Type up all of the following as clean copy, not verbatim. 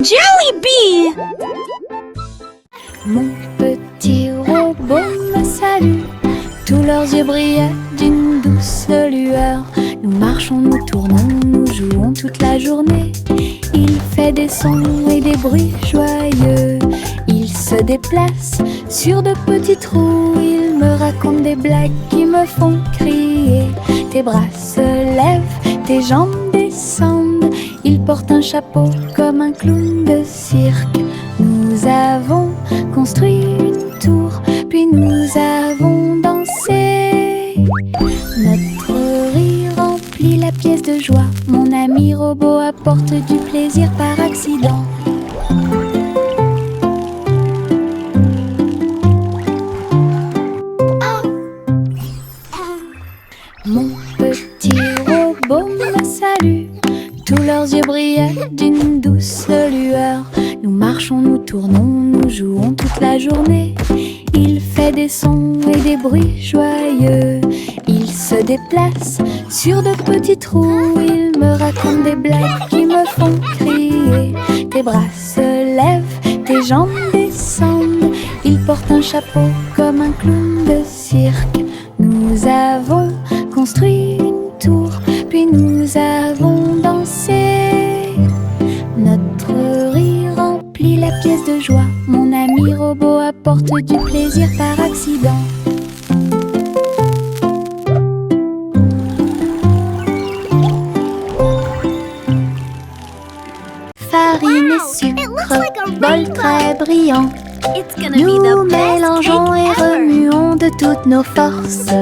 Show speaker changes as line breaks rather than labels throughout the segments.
Jollibee!
Mon petit robot me salue. Tous leurs yeux brillaient d'une douce lueur. Nous marchons, nous tournons, nous jouons toute la journée. Il fait des sons et des bruits joyeux. Il se déplace sur de petits trous. Il me raconte des blagues qui me font crier. Tes bras se lèvent, tes jambes descendent. Il porte un chapeau comme un clown de cirque. Nous avons construit une tour, puis nous avons dansé. Notre rire remplit la pièce de joie. Mon ami robot apporte du plaisir par accident. Mon petit robot me salue. Tous leurs yeux brillaient d'une douce lueur. Nous marchons, nous tournons, nous jouons toute la journée. Il fait des sons et des bruits joyeux. Il se déplace sur de petits trous. Il me raconte des blagues qui me font crier. Tes bras se lèvent, tes jambes descendent. Il porte un chapeau comme un clown de cirque. Nous avons construit une tour, puis nous avons dansé. Notre rire remplit la pièce de joie. Mon ami robot apporte du plaisir par accident. Farine et sucre, bol très brillant. Nous mélangeons et remuons de toutes nos forces.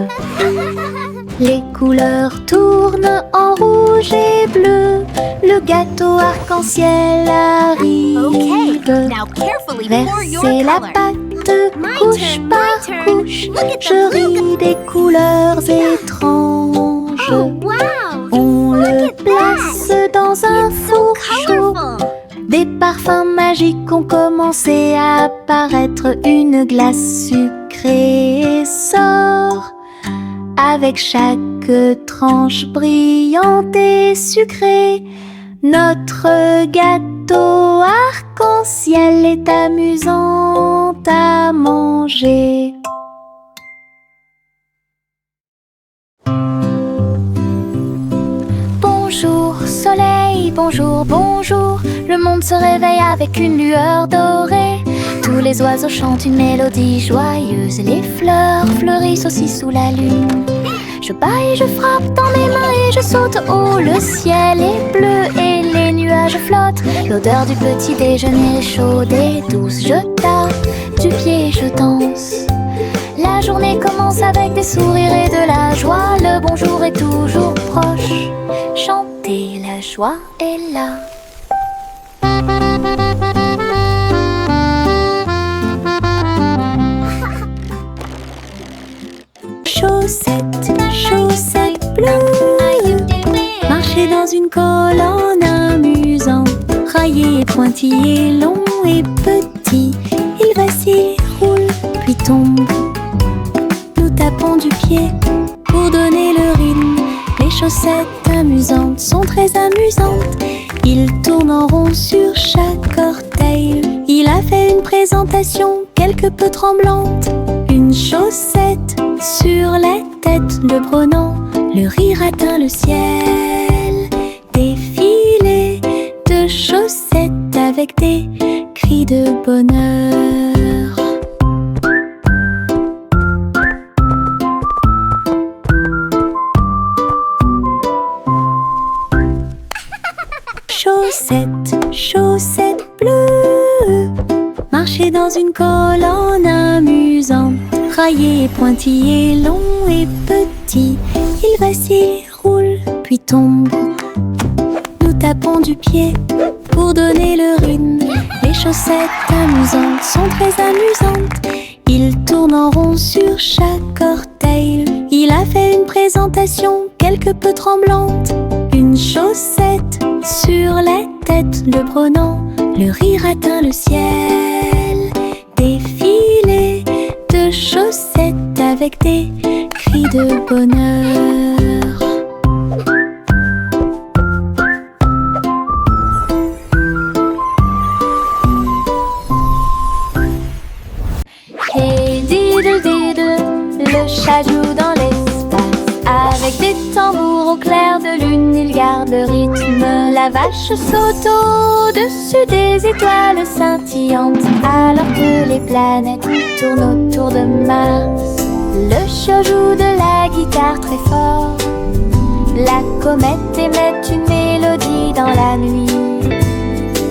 Les couleurs tournent en rouge et bleu. Le gâteau arc-en-ciel arrive. Versez la pâte couche par couche. Je ris des couleurs étranges. On le place dans un four chaud. Des parfums magiques ont commencé à apparaître. Une glace sucrée sort avec chaque tranche brillante et sucrée. Notre gâteau arc-en-ciel est amusant à manger. Bonjour soleil, bonjour, bonjour. Le monde se réveille avec une lueur dorée. Tous les oiseaux chantent une mélodie joyeuse. Et les fleurs fleurissent aussi sous la lune. Je bats et je frappe dans mes mains et je saute haut. Le ciel est bleu et les nuages flottent. L'odeur du petit déjeuner est chaude et douce. Je tape du pied et je danse. La journée commence avec des sourires et de la joie. Le bonjour est toujours proche. Chantez, la joie est là. Chaussettes, chaussettes bleues, marcher dans une colonne amusante. Raillé, pointillé, long et petit, il vacille, roule, puis tombe. Nous tapons du pied pour donner le rythme. Les chaussettes amusantes sont très amusantes. Il tourne en rond sur chaque orteil. Il a fait une présentation quelque peu tremblante. Une chaussette sur la tête le prenant. Le rire atteint le ciel. Défilé de chaussettes avec des cris de bonheur. Chaussettes, chaussettes bleues, marcher dans une colonne amusante. Raillé, pointillé, long et petit, il vacille, roule, puis tombe. Nous tapons du pied pour donner le rythme. Les chaussettes amusantes sont très amusantes. Il tourne en rond sur chaque orteil. Il a fait une présentation quelque peu tremblante. Une chaussette sur la tête le prenant. Le rire atteint le ciel. Défilé de chaussettes avec des cris de bonheur. des tambours au clair de lune, ils gardent le rythme. La vache saute au-dessus des étoiles scintillantes, alors que les planètes tournent autour de Mars. Le chat joue de la guitare très fort, la comète émet une mélodie dans la nuit.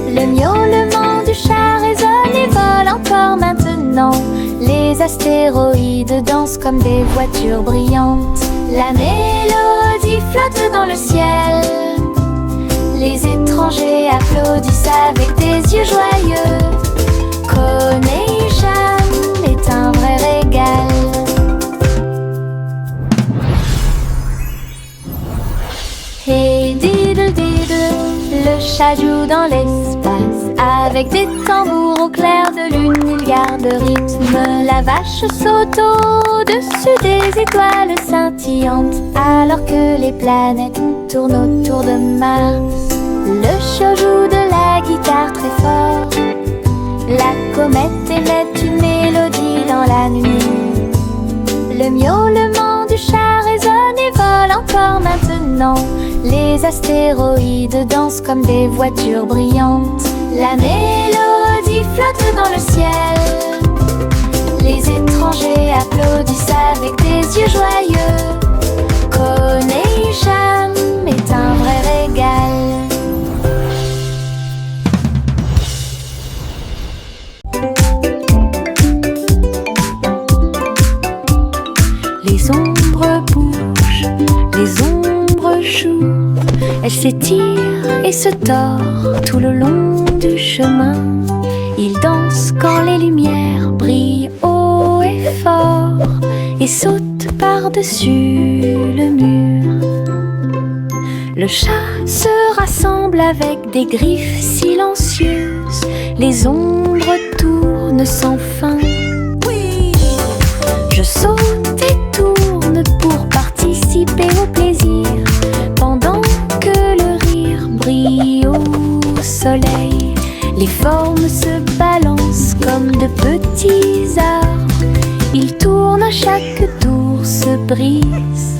Le miaulement du chat résonne et vole encore maintenant. Les astéroïdes dansent comme des voitures brillantes. La mélodie flotte dans le ciel. Les étrangers applaudissent avec des yeux joyeux. Coronation est un vrai régal. Hey diddle diddle, le chat joue dans l'espace. Avec des tambours au clair de lune, il garde le rythme. La vache saute au-dessus des étoiles scintillantes, alors que les planètes tournent autour de Mars. Le chat joue de la guitare très fort, la comète émet une mélodie dans la nuit. Le miaulement du chat résonne et vole encore maintenant. Les astéroïdes dansent comme des voitures brillantes. La mélodie flotte dans le ciel. Les étrangers applaudissent avec des yeux joyeux. Coronation est un vrai régal. Les ombres bougent, les ombres jouent. Elles s'étirent et se tordent tout le long du chemin. Ils dansent quand les lumières brillent haut et fort et sautent par-dessus le mur. Le chat se rassemble avec des griffes silencieuses. Les ombres tournent sans fin. Je saute et tourne pour participer au plaisir, pendant que le rire brille au soleil. Les formes se balancent comme de petits arbres. Ils tournent à chaque tour, se brisent.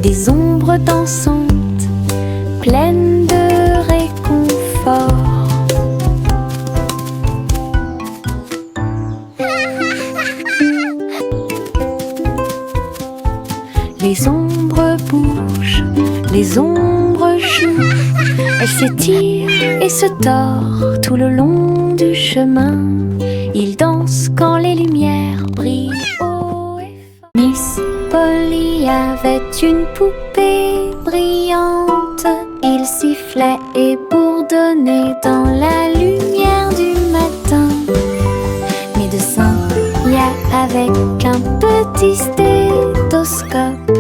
Des ombres dansantes, pleines de réconfort. Les ombres bougent, les ombres jouent. Elles s'étirent et se tordent tout le long du chemin. Ils dansent quand les lumières brillent haut et fort. Miss Polly avait une poupée brillante. Il sifflait et bourdonnait dans la lumière du matin. Médecin, avec un petit stéthoscope,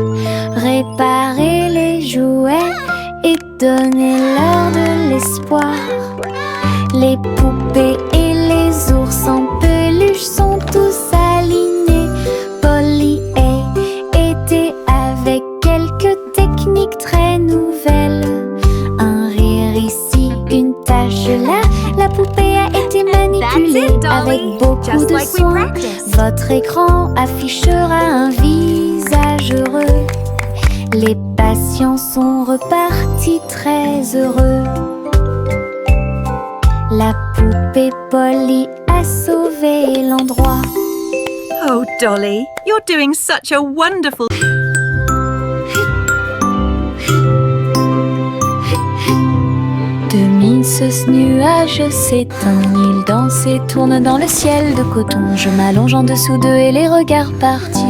réparer les jouets et donner-leur de l'espoir. Les poupées et les ours en peluche sont tous alignés. Polly est aidée avec quelques techniques très nouvelles. Un rire ici, une tache là. La poupée a été manipulée avec beaucoup de soin. Votre écran affichera un visage heureux. Les patients sont repartis très heureux. La poupée Polly a sauvé l'endroit.
Oh, Dolly, you're doing such a wonderful...
Ce nuage s'éteint, il danse et tourne dans le ciel de coton. Je m'allonge en dessous d'eux et les regarde partir.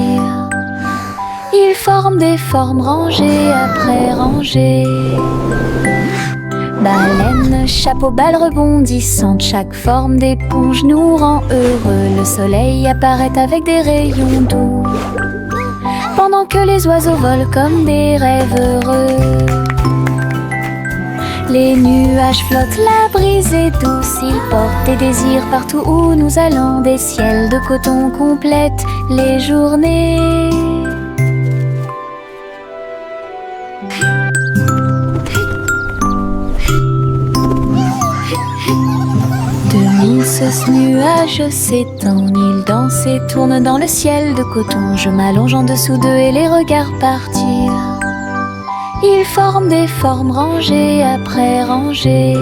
Ils forment des formes rangées après rangées. Baleine, chapeau, balle rebondissante, chaque forme d'éponge nous rend heureux. Le soleil apparaît avec des rayons doux, pendant que les oiseaux volent comme des rêves heureux. Les nuages flottent, la brise est douce, ils portent des désirs partout où nous allons. Des ciels de coton complètent les journées. danse, ce nuage s'étend, il danse et tourne dans le ciel de coton. Je m'allonge en dessous d'eux et les regarde partir. Ils forment des formes rangées après rangées.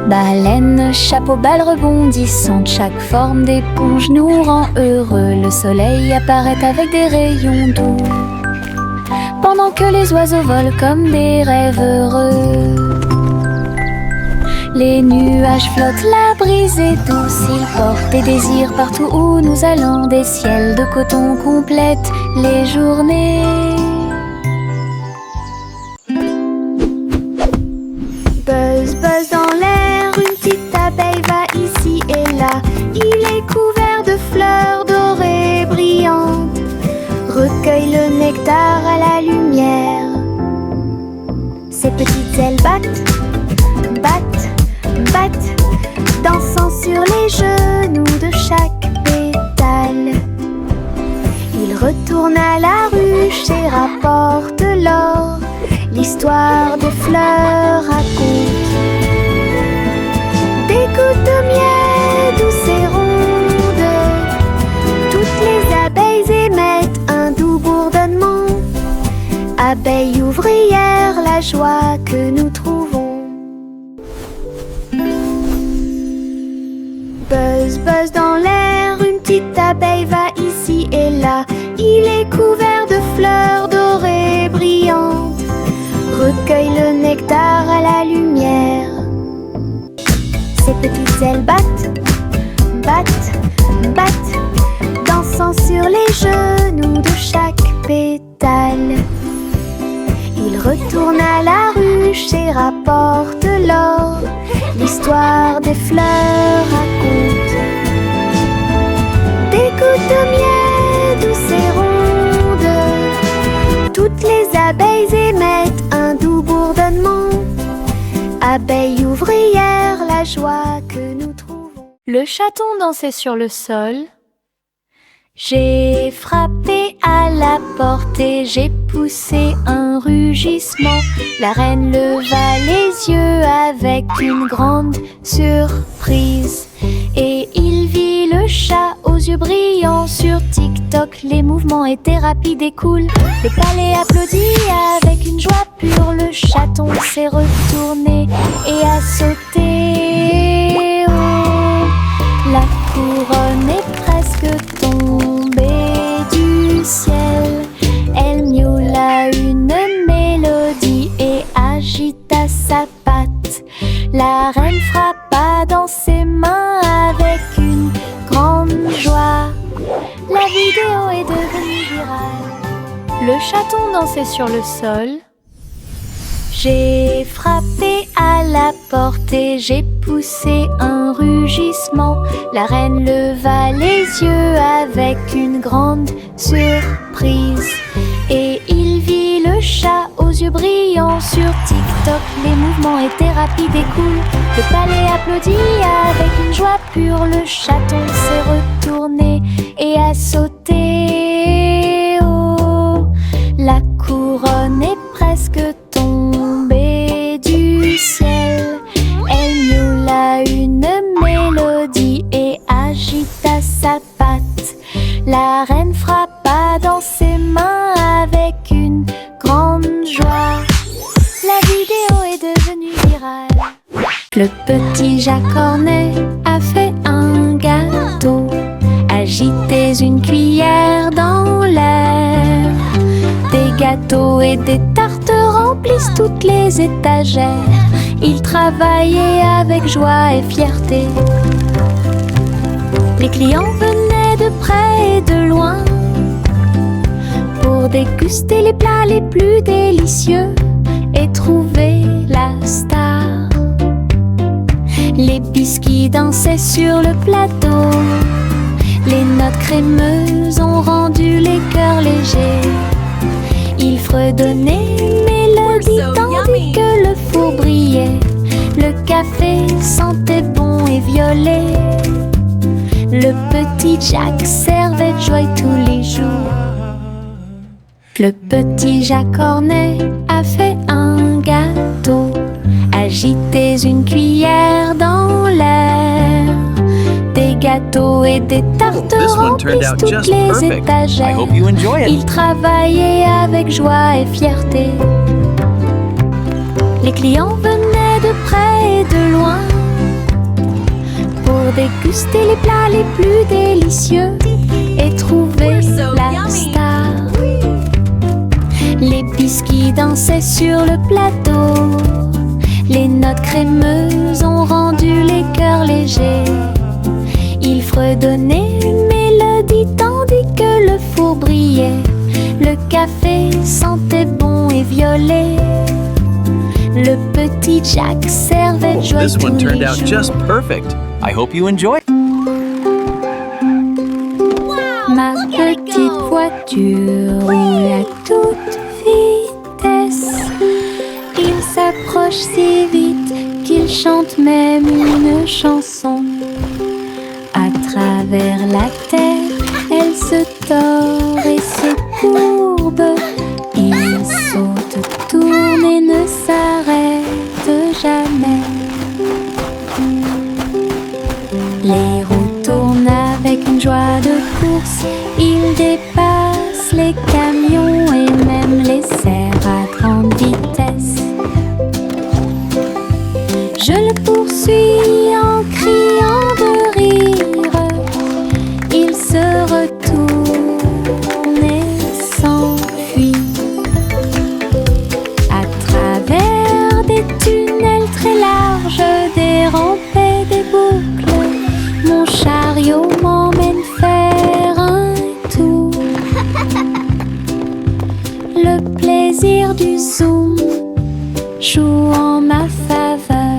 Baleines, chapeau, balles rebondissantes, chaque forme d'éponge nous rend heureux. Le soleil apparaît avec des rayons doux, pendant que les oiseaux volent comme des rêves heureux. Les nuages flottent, la brise est douce, ils portent des désirs partout où nous allons. Des ciels de coton complètent les journées. Buzz, buzz dans l'air, une petite abeille va ici et là. Il est couvert de fleurs dorées brillantes, recueille le nectar à la lumière. Ses petites ailes battent, battent, battent, dansant sur les genoux de chaque pétale. Il retourne à la ruche et rapporte l'or. L'histoire des fleurs raconte des gouttes de miel douces et rondes. Toutes les abeilles émettent un doux bourdonnement. Abeilles ouvrières, la joie que nous trouvons. Buzz, buzz dans l'air, une petite abeille va ici et là. Il est couvert de fleurs dorées brillantes, recueille le nectar à la lumière. Ses petites ailes battent, battent, battent, dansant sur les genoux de chaque pétale. Il retourne à la ruche et rapporte l'or. L'histoire des fleurs raconte des gouttes de miel douces et rondes. Toutes les abeilles émettent un doux bourdonnement. Abeilles ouvrières, la joie que nous trouvons. Le chaton dansait sur le sol. J'ai frappé à la porte et j'ai poussé un rugissement. La reine leva les yeux avec une grande surprise, et il vit le chat aux yeux brillants. Sur TikTok, les mouvements étaient rapides et cool. Le palais applaudit avec une joie pure. Le chaton s'est retourné et a sauté. Oh, la couronne est presque tombée du ciel. Elle miaula une mélodie et agita sa patte. La reine frappa dans ses mains avec une grande joie. La vidéo est devenue virale. Le chaton dansait sur le sol. J'ai frappé à la porte et j'ai poussé un rugissement. La reine leva les yeux avec une grande surprise, et il vit le chat aux yeux brillants. Sur TikTok, les mouvements étaient rapides et cool. Le palais applaudit avec une joie pure. Le chaton s'est retourné et a sauté. Oh, la couronne est presque tombée du ciel. Elle miaula une mélodie et agita sa patte. La reine frappa dans ses mains avec une grande joie. La vidéo est devenue virale. Le petit Jacques Cornet a fait un gâteau. Agitez une cuillère dans l'air. Des gâteaux et des tartes remplissent toutes les étagères. Il travaillait avec joie et fierté. Les clients venaient de près et de loin pour déguster les plats les plus délicieux et trouver la star. Les biscuits dansaient sur le plateau. Les notes crémeuses ont rendu les cœurs légers. Il fredonnait une mélodie tandis que le four brillait. Le café sentait bon et violet. Le petit Jacques servait de joie tous les jours. Le petit Jacques Cornet a fait un gâteau. Agitez une cuillère dans l'air. et des tartes
This one turned
remplissent
out
toutes
just
les
perfect. I
étagères.
hope you enjoy it.
Il travaillait avec joie et fierté. Les clients venaient de près et de loin pour déguster les plats les plus délicieux et trouver la star. Les biscuits dansaient sur le plateau. Les notes crémeuses ont rendu les cœurs légers. Ils fredonnaient une mélodie tandis que le four brillait. Le café sentait bon et violet. Le petit Jack servait de joie
This
tous
one turned
les
out
jours.
just perfect. I hope you enjoy it.
Ma petite voiture roule à toute vitesse. Il s'approche si vite qu'il chante même une chanson. À travers la terre, elle se tord et se courbe. Il saute, tourne et ne s'arrête jamais. Les roues tournent avec une joie de course. Il dépasse les camions et même les serres à grande vitesse. Je le poursuis en criant de rire. Il se retourne et s'enfuit. À travers des tunnels très larges, des rampes et des boucles, mon chariot m'emmène faire un tour. Le plaisir du zoom joue en ma faveur.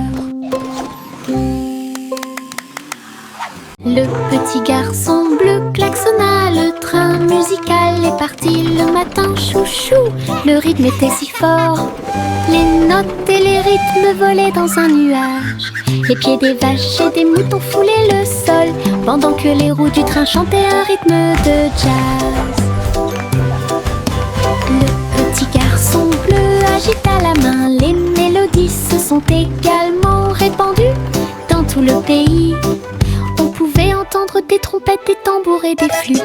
Le petit garçon bleu klaxonna, le train musical est parti le matin, chouchou. Le rythme était si fort, les notes et les rythmes volaient dans un nuage. Les pieds des vaches et des moutons foulaient le sol, pendant que les roues du train chantaient un rythme de jazz. Le petit garçon bleu agita la main, les mélodies se sont également répandues dans tout le pays. On pouvait entendre des trompettes, des tambours et des flûtes.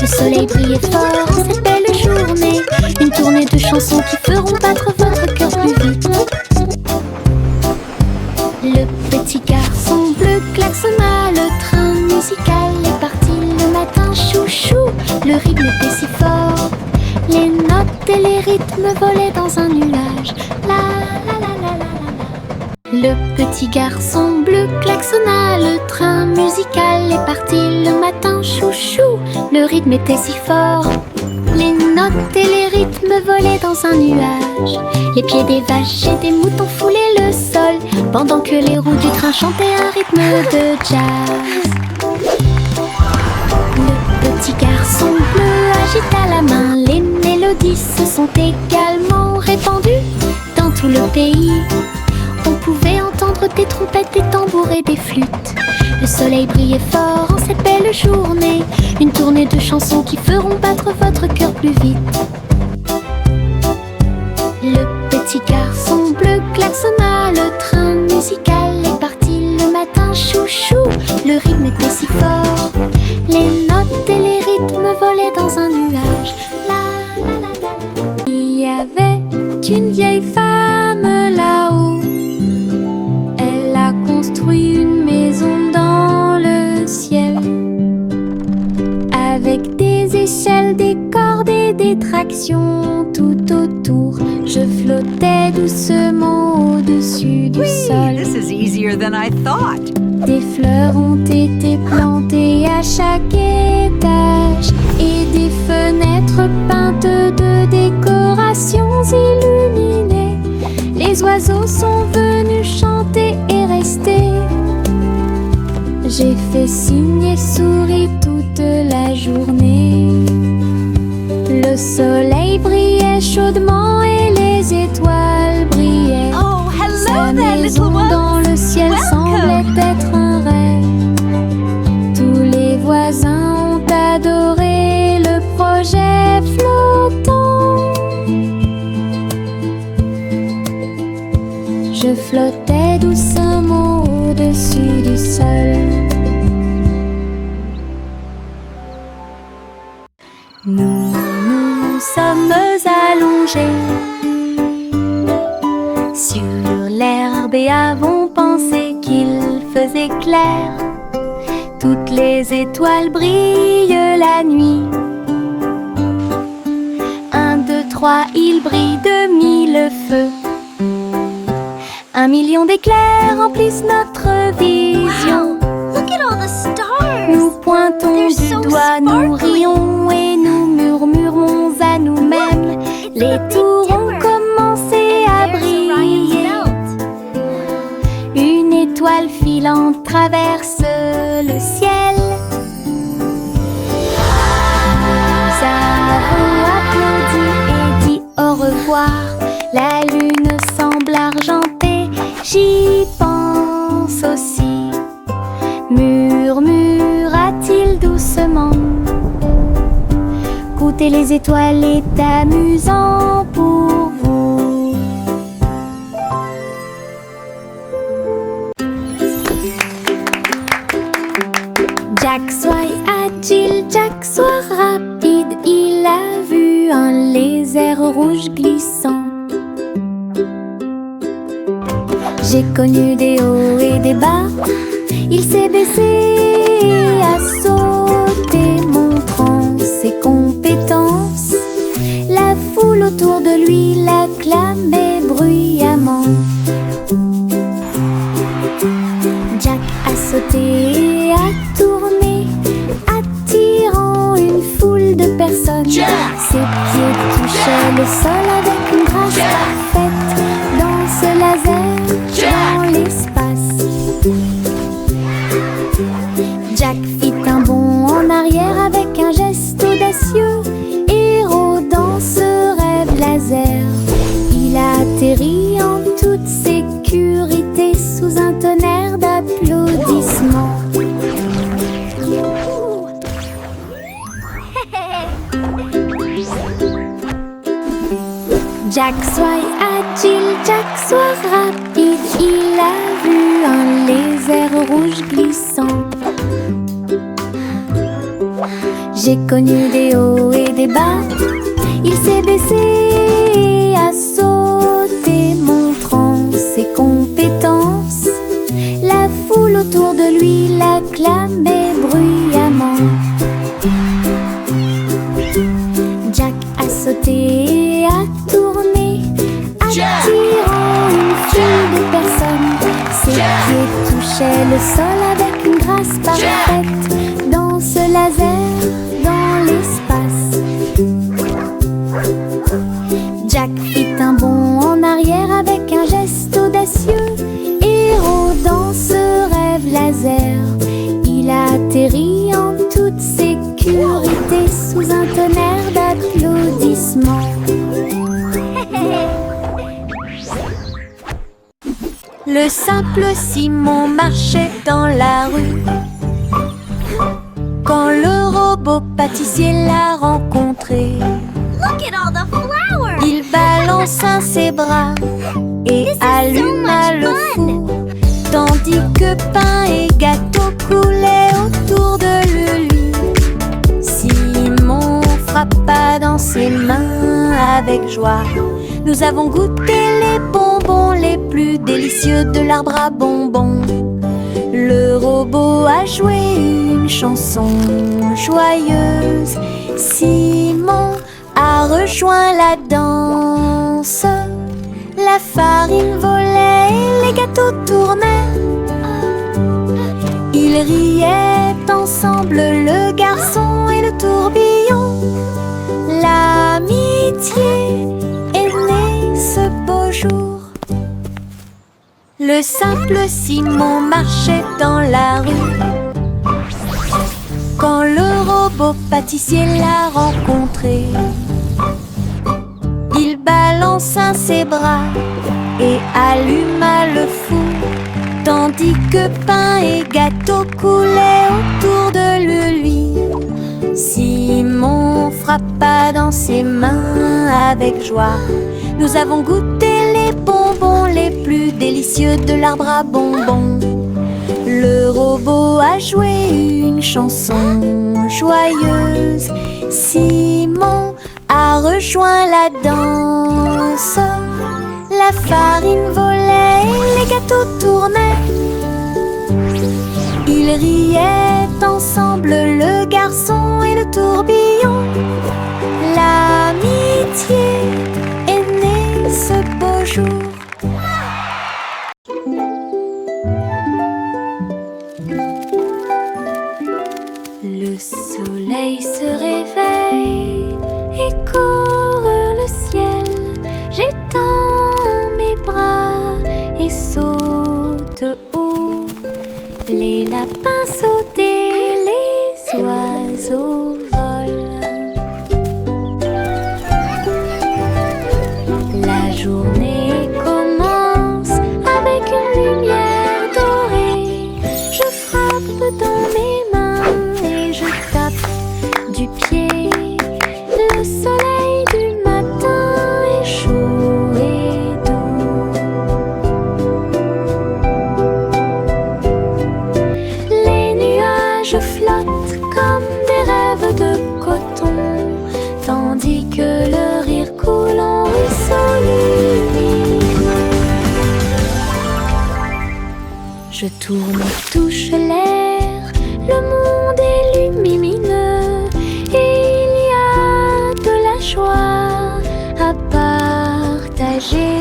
Le soleil brillait fort en cette belle journée. Une tournée de chansons qui feront battre votre cœur plus vite. Le petit garçon bleu klaxonna, le train musical est parti le matin, chouchou. Le rythme était si fort, les notes et les rythmes volaient dans un nuage. La la la la la la. Le petit garçon bleu klaxonna, le train musical est parti le matin, chouchou. Le rythme était si fort, les notes et les rythmes volaient dans un nuage. Les pieds des vaches et des moutons foulaient le sol, pendant que les roues du train chantaient un rythme de jazz. Le petit garçon bleu agita la main, les mélodies se sont également répandues dans tout le pays. On pouvait entendre des trompettes, des tambours et des flûtes. Le soleil brillait fort en cette belle journée. Une tournée de chansons qui feront battre votre cœur plus vite. Le petit garçon bleu klaxonna, le train musical est parti le matin, chouchou. Le rythme était si fort, les notes et les rythmes volaient dans un nuage. La la la la. Il y avait une vieille femme là-haut. Elle a construit une maison dans le ciel, avec des échelles, des cordes et des tractions tout autour. Je flottais doucement au-dessus du sol.
This is easier than I thought.
Des fleurs ont été plantées à chaque étage et des fenêtres peintes de décorations illuminées. Les oiseaux sont venus chanter et rester. J'ai fait signe et souri toute la journée. Le soleil brillait chaudement et les étoiles brillaient.
Oh,
Sa
hello there,
maison
little ones.
dans le ciel semblait être un rêve. Tous les voisins ont adoré le projet flottant. Je flottais doucement au-dessus du sol. et avons pensé qu'il faisait clair. Toutes les étoiles brillent la nuit. 1, 2, 3, il brille de 1000 feux. 1 million d'éclairs remplissent notre vision.
Look at all the stars.
Nous pointons
They're
du
so
doigt, nous
sparkly.
rions et nous murmurons à nous-mêmes. Les tours ont commencé à
There's Orion's
briller.
belt.
Une étoile filante traverse le ciel. Nous avons applaudi et dit au revoir. La lune semble argentée, j'y pense aussi. Murmura-t-il doucement. Goûter les étoiles est amusant pour vous. Jack soit agile, Jack soit rapide. Il a vu un lézard rouge glissant. J'ai connu des hauts et des bas. Il s'est baissé, a sauté, montrant ses compétences. La foule autour de lui l'acclamait bruyamment. Jack a sauté et a tourné, attirant une foule de personnes. Ses pieds touchaient le sol avec une grâce parfaite. Dans ce laser, dans l'espace. Jack fit un bond en arrière avec un geste audacieux. Héros dans ce rêve laser. Il a atterri en toute sécurité sous un tonnerre d'applaudissements. Jack soit agile, Jack soit rapide. Il a vu un lézard rouge glissant. J'ai connu des hauts et des bas. Il s'est baissé, a sauté, montrant ses compétences. La foule autour de lui l'acclamait bruyamment. Jack a sauté et a tourné, attirant une foule de personnes. Ses pieds touchaient le sol avec une grâce parfaite. Dans ce laser, dans l'espace. Jack fit un bond en arrière avec un geste audacieux. Héros dans ce rêve laser. Il a atterri en toute sécurité sous un tonnerre d'applaudissements. Le simple Simon marchait dans la rue quand le robot pâtissier l'a rencontré.
Look at all the flowers.
Il balança ses bras et
This is
alluma
so much
le
fun.
four, tandis que pain et gâteau coulaient autour de lui. Simon frappa dans ses mains avec joie. Nous avons goûté les bonbons les plus délicieux de l'arbre à bonbons. Le robot a joué une chanson joyeuse. Simon a rejoint la danse. La farine volait et les gâteaux tournaient. Ils riaient ensemble, le garçon et le tourbillon. L'amitié est née ce beau jour. Le simple Simon marchait dans la rue quand le robot pâtissier l'a rencontré. Il balança ses bras et alluma le four, tandis que pain et gâteau coulaient autour de lui. Simon frappa dans ses mains avec joie. Nous avons goûté les bonbons les plus délicieux de l'arbre à bonbons. Le robot a joué une chanson joyeuse. Simon a rejoint la danse. La farine volait et les tout tournait. Ils riaient ensemble, le garçon et le tourbillon. L'amitié est née ce beau jour. Le soleil se réveille et court le ciel. J'étends mes bras et saute haut. Les lapins sautent et les oiseaux volent. La journée commence avec une lumière dorée. Je frappe dans mes mains et je tape du pied. Le soleil du matin est chaud et doux. Les nuages flottent comme des rêves de coton, tandis que le rire coule en ruisseau lumineux. Je tourne, touche l'air, le monde est lumineux et il y a de la joie à partager.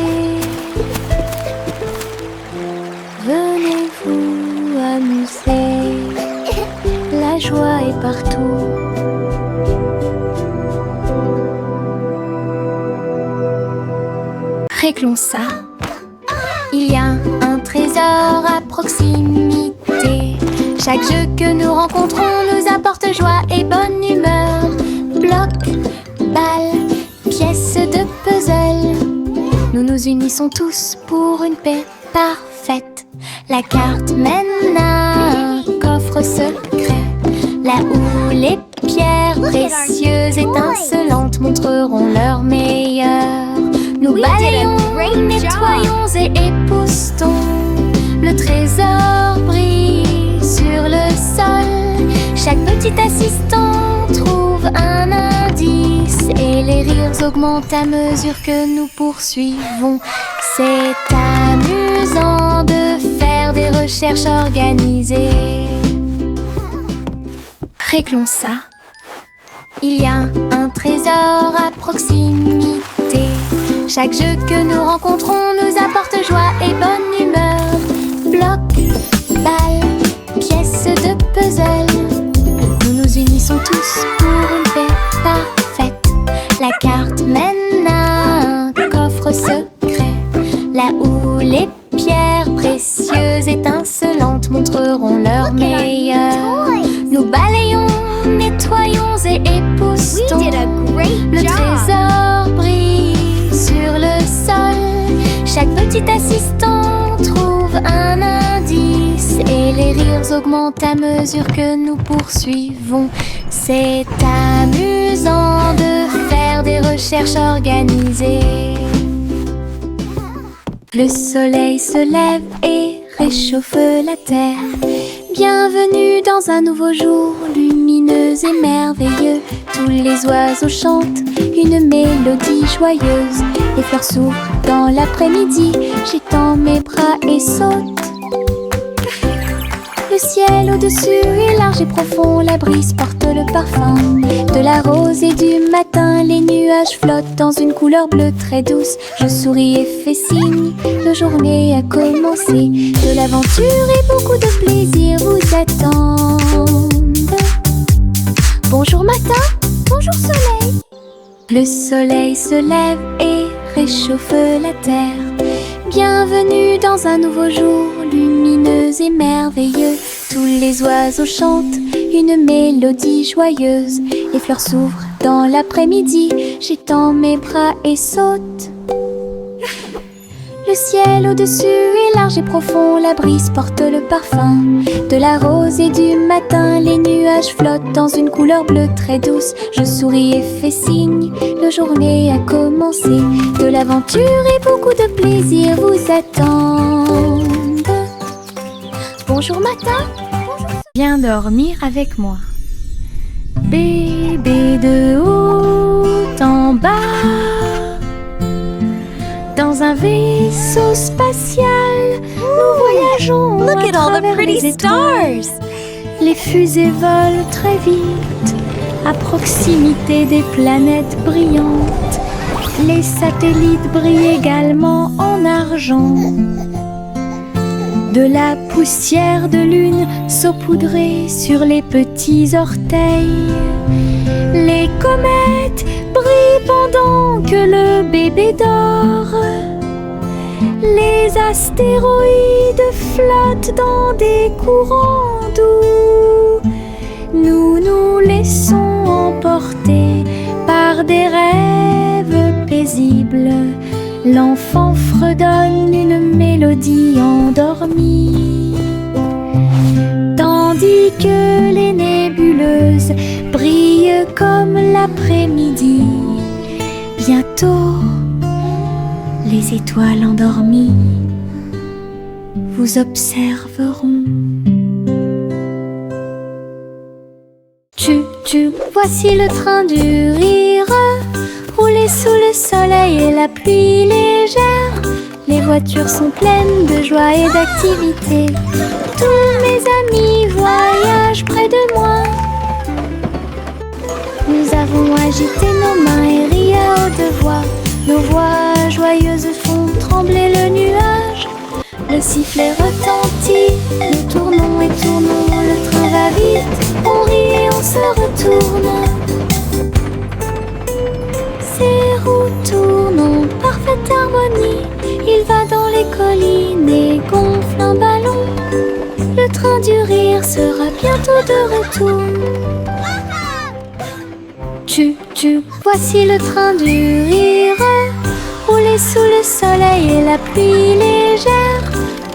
Venez vous amuser, la joie est partout. Réglons ça. Il y a un trésor à proximité. Chaque jeu que nous rencontrons nous apporte joie et bonne humeur. Bloc, balle, pièces de puzzle. Nous nous unissons tous pour une paix parfaite. La carte mène à un coffre secret, là où les pierres précieuses étincelantes montreront leur meilleur. Nous balayons, nettoyons et époustons. Le trésor brille sur le sol. Chaque petit assistant trouve un indice et les rires augmentent à mesure que nous poursuivons. C'est amusant de faire des recherches organisées. Réglons ça. Il y a un trésor à proximité. Chaque jeu que nous rencontrons nous apporte joie et bonne humeur. Bloc, balle, pièces de puzzle. Nous nous unissons tous pour une paix parfaite. La carte mène à un coffre secret, là où les pierres précieuses étincelantes montreront leur meilleur. Nous balayons, nettoyons et époustons. Le trésor brille sur le sol. Chaque petit assistant trouve un indice et les rires augmentent à mesure que nous poursuivons. C'est amusant de faire des recherches organisées. Le soleil se lève et réchauffe la terre. Bienvenue dans un nouveau jour lumineux et merveilleux. Tous les oiseaux chantent une mélodie joyeuse. Les fleurs s'ouvrent dans l'après-midi. J'étends mes bras et saute. Le ciel au-dessus est large et profond. La brise porte le parfum de la rose et du matin. Les nuages flottent dans une couleur bleue très douce. Je souris et fais signe, la journée a commencé. De l'aventure et beaucoup de plaisir vous attendent. Bonjour matin, bonjour soleil. Le soleil se lève et réchauffe la terre. Bienvenue dans un nouveau jour lumineux et merveilleux. Tous les oiseaux chantent une mélodie joyeuse. Les fleurs s'ouvrent dans l'après-midi. J'étends mes bras et saute. Le ciel au-dessus est large et profond. La brise porte le parfum de la rose et du matin. Les nuages flottent dans une couleur bleue très douce. Je souris et fais signe, la journée a commencé. De l'aventure et beaucoup de plaisir vous attendent. Bonjour matin, viens dormir avec moi. Bébé de haut en bas, dans Dans un vaisseau spatial, nous voyageons
Look
à
at all the
travers
pretty
les étoiles.
stars.
Les fusées volent très vite, à proximité des planètes brillantes. Les satellites brillent également en argent. De la poussière de lune saupoudrée sur les petits orteils. Les comètes brillent pendant que le bébé dort. Les astéroïdes flottent dans des courants doux. Nous nous laissons emporter par des rêves paisibles. L'enfant fredonne une mélodie endormie, tandis que les nébuleuses brillent comme l'après-midi. Bientôt, les étoiles endormies vous observeront. Voici le train du rire, rouler sous le soleil et la pluie légère. Les voitures sont pleines de joie et d'activité. Tous mes amis voyagent près de moi. Nous avons agité nos mains et ri à haute voix. Nos voix joyeuses font trembler le nuage. Le sifflet retentit, nous tournons et tournons. Le train va vite, on rit et on se retourne. Ces roues tournent en parfaite harmonie. Il va dans les collines et gonfle un ballon. Le train du rire sera bientôt de retour. Voici le train du rire, rouler sous le soleil et la pluie légère.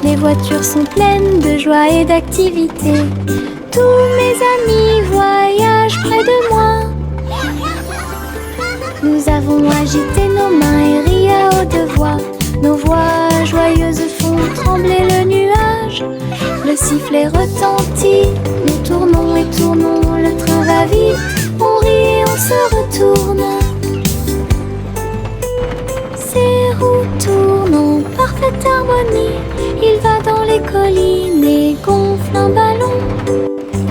Les voitures sont pleines de joie et d'activité. Tous mes amis voyagent près de moi. Nous avons agité nos mains et ri à haute voix. Nos voix joyeuses font trembler le nuage. Le sifflet retentit, nous tournons et tournons. Le train va vite, on rit et on se retourne. Ces roues tournent en parfaite harmonie. Il va dans les collines et gonfle un ballon.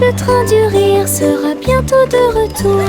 Le train du rire sera bientôt de retour.